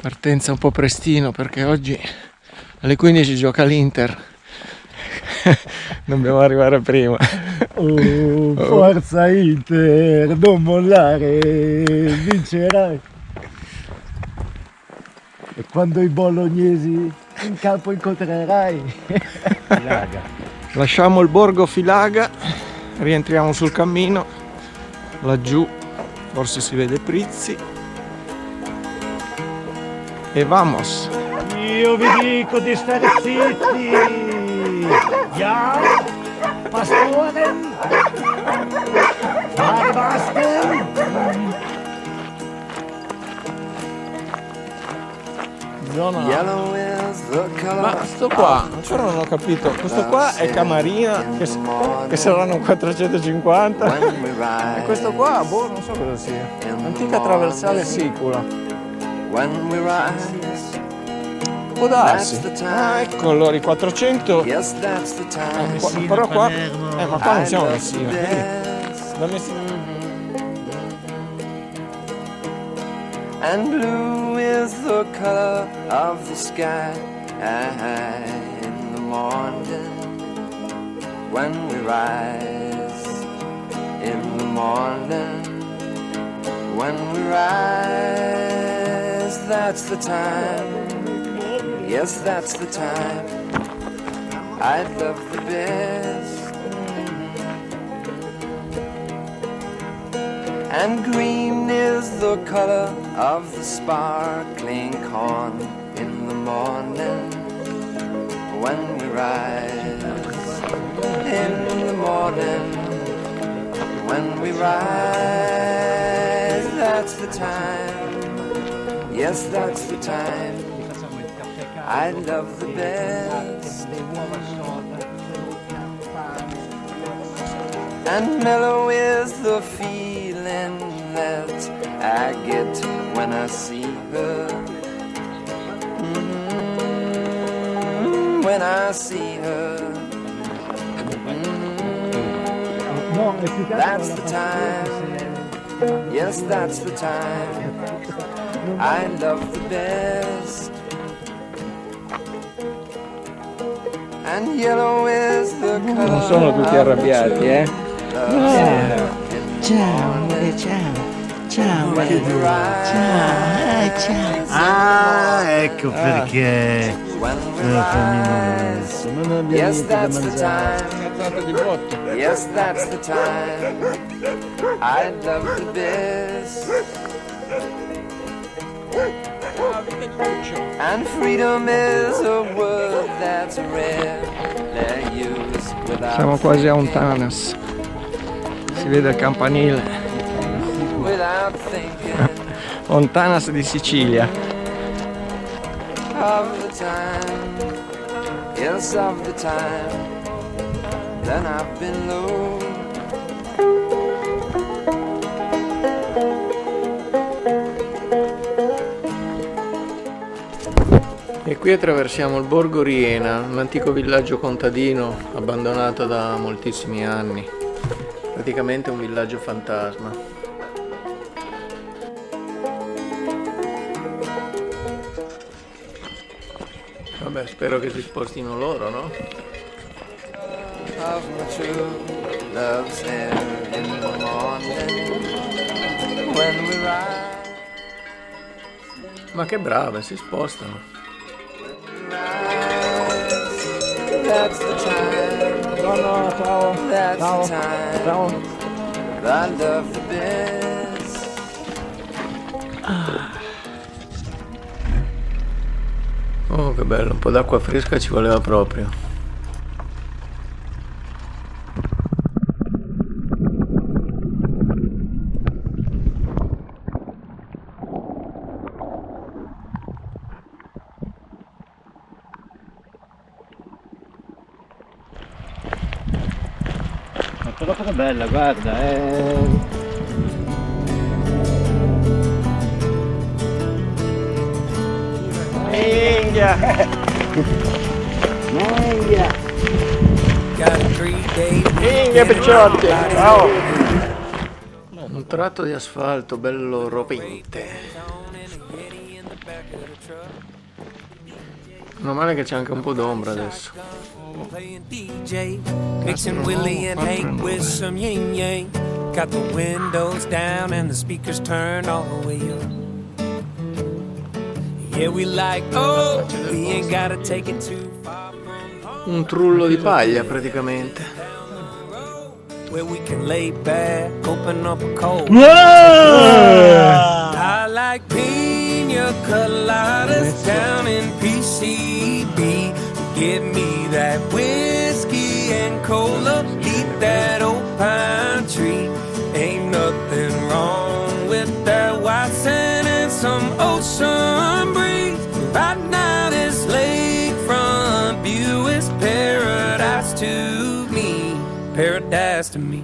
partenza un po' prestino, perché oggi alle 15 gioca l'Inter. Dobbiamo arrivare prima. Forza Inter, non mollare, vincerai. E quando i bolognesi in campo incontrerai. Filaga. Lasciamo il borgo Filaga, rientriamo sul cammino. Laggiù forse si vede Prizzi. E vamos! Io vi dico di stare zitti! Ja, pastore! Fare basket! Zona. Ma sto qua, ancora non ho capito. Questo qua è Camarina, che saranno 450. E questo qua, boh, non so cosa sia. Antica traversale sicula. Può darsi. Ah, ecco allora i 400. Però qua. Ma qua non siamo a Messina. Da Messina. And blue is the color of the sky in the morning when we rise. In the morning when we rise, that's the time. Yes, that's the time. I love the best. And green is the color of the sparkling corn in the morning when we rise. In the morning when we rise, that's the time. Yes, that's the time. I love the best. And mellow is the feeling that I get when I see her. When I see her. That's the time. Yes, that's the time. I love the best. And yellow is the color. Non sono tutti arrabbiati, eh? Ciao, Ciao, ciao, ciao, ciao. Ah, ecco perché. Yes, that's the time. Cazzata di botto. Yes, that's the time. I love the best. And freedom is a word that's rare. They're used without. Siamo quasi a Ontanas. Si vede il campanile. Without thinking. Ontanas di Sicilia. Of the time. Yes, of the time. Then I've been low. E qui attraversiamo il borgo Riena, un antico villaggio contadino abbandonato da moltissimi anni. Praticamente un villaggio fantasma. Vabbè, spero che si spostino loro, no? Of my true love's here in the morning when we ride. Ma che brave, si spostano. That's the time. No, ciao. That's Ciao. the time. Ciao. I love the best. Oh, che bello, un po' d'acqua fresca ci voleva proprio. Ma però cosa bella, guarda, Minchia! Minchia picciotti! Ciao! Un tratto di asfalto bello rovente. Meno male che c'è anche un po' d'ombra adesso. Mixing Willie and Hank with some yin yang. Got the windows down and the speakers turned all the way up. Yeah, we like, oh, we ain't gotta take it too far from home. Un trullo di paglia praticamente. Where we can lay back, open up a cold. I like pina coladas down in PCB. Give me that whiskey and cola, eat that old pine tree. Ain't nothing wrong with that white sand and some ocean breeze. Right now this lakefront view is paradise to me, paradise to me.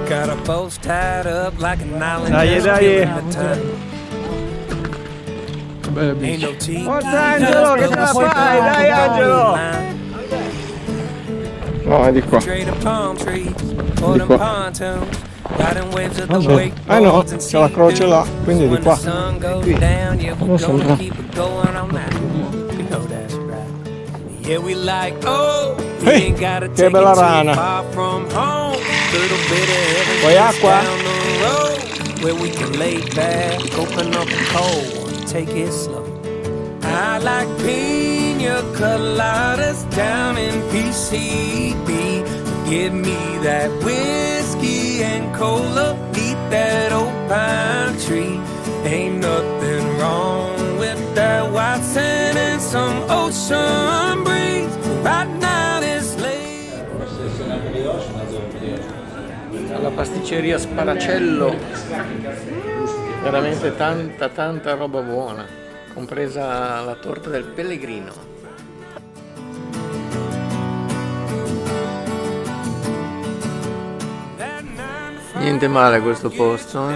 Got our boats tied up like an island. Dai, dai. Ain't no tea. Forza Angelo, che ce la fai? Dai Angelo! No, è di qua. Di qua. Ah no, c'è la croce là, quindi è di qua. Non sembra. Ehi, che bella rana! Vuoi acqua? Take it slow. I like pina coladas down in PCB. Give me that whiskey and cola, beat that old pine tree. Ain't nothing wrong with that white sand and some ocean breeze. Right now this late. Alla pasticceria Sparacello. Veramente tanta roba buona, compresa la torta del pellegrino. Niente male questo posto,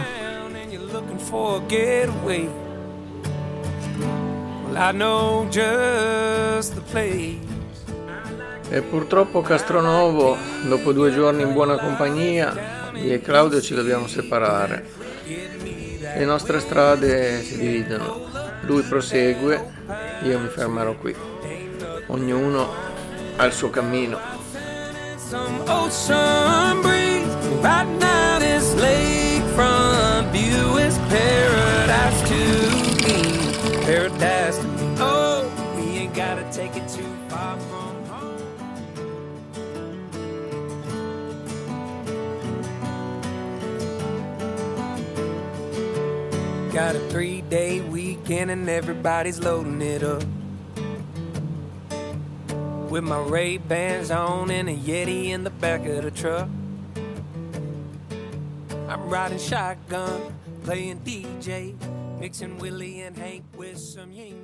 E purtroppo Castronovo, dopo 2 giorni in buona compagnia, io e Claudio ci dobbiamo separare. Le nostre strade si dividono, lui prosegue, io mi fermerò qui, ognuno ha il suo cammino. Got a 3-day weekend and everybody's loading it up. With my Ray-Bans on and a Yeti in the back of the truck. I'm riding shotgun, playing DJ, mixing Willie and Hank with some yin